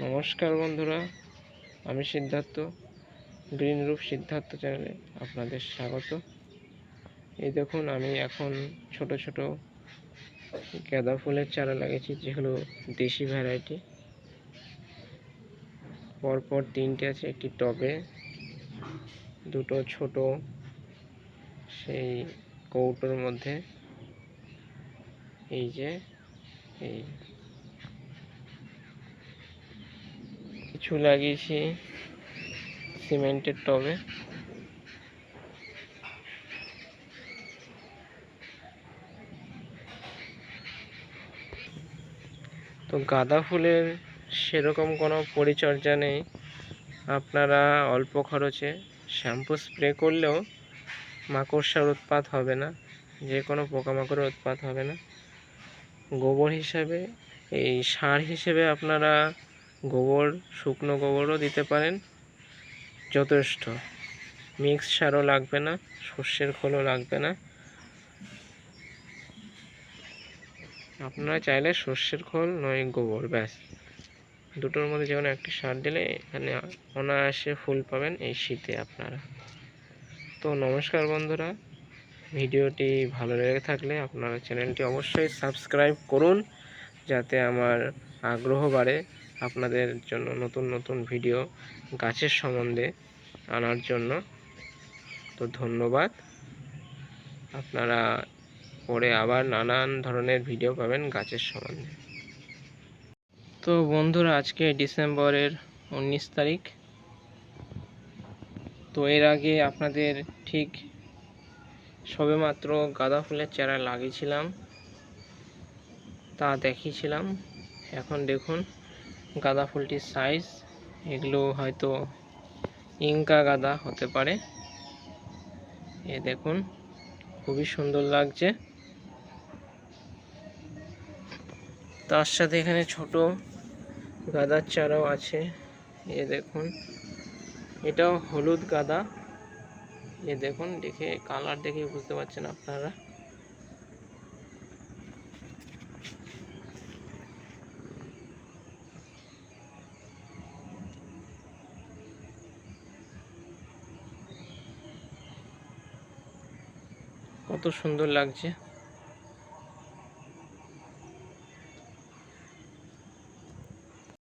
নমস্কার বন্ধুরা, আমি সিদ্ধার্থ। গ্রিন রুফ সিদ্ধার্থ চ্যানেলে আপনাদের স্বাগত। এই দেখুন, আমি এখন ছোট ছোট গাঁদা ফুলের চারা লাগিয়েছি, যেগুলো দেশি ভ্যারাইটি। পরপর তিনটে আছে, একটি টবে, দুটো ছোট সেই কৌটোর মধ্যে। এই যে এই কিছু লাগিয়েছি সিমেন্টের টবে। তো গাঁদা ফুলের সেরকম কোনো পরিচর্যা নেই। আপনারা অল্প খরচে শ্যাম্পু স্প্রে করলেও মাকড়সার উৎপাত হবে না, যে কোনো পোকামাকড়ের উৎপাত হবে না। গোবর হিসাবে, এই সার হিসেবে আপনারা গোবর, শুকনো গোবরও দিতে পারেন, যথেষ্ট। মিক্স সারও লাগবে না, সর্ষের খোলও লাগবে না। আপনারা চাইলে সর্ষের খোল নয় গোবর, ব্যাস দুটোর মধ্যে যে কোনো একটি সার দিলে এখানে অনায়াসে ফুল পাবেন এই শীতে আপনারা। তো নমস্কার বন্ধুরা, ভিডিওটি ভালো লেগে থাকলে আপনারা চ্যানেলটি অবশ্যই সাবস্ক্রাইব করুন, যাতে আমার আগ্রহ বাড়ে আপনাদের জন্য নতুন নতুন ভিডিও গাছের সম্বন্ধে আনার জন্য। তো ধন্যবাদ। আপনারা পরে আবার নানান ধরনের ভিডিও পাবেন গাছের সম্বন্ধে। তো বন্ধুরা, আজকে ডিসেম্বরের 19 তারিখ। তো এর আগে আপনাদের ঠিক সবেমাত্র গাঁদা ফুলের চারা লাগিয়েছিলাম, তা দেখিয়েছিলাম। এখন দেখুন গাঁদা ফুলটির সাইজ, এগুলো হয়তো ইনকা গাঁদা হতে পারে। এ দেখুন, খুবই সুন্দর লাগছে। তার সাথে এখানে ছোট গাঁদার চারাও আছে। এ দেখুন, এটাও হলুদ গাঁদা। এ দেখুন, দেখে কালার দেখে বুঝতে পারছেন আপনারা। কত সুন্দর লাগছে।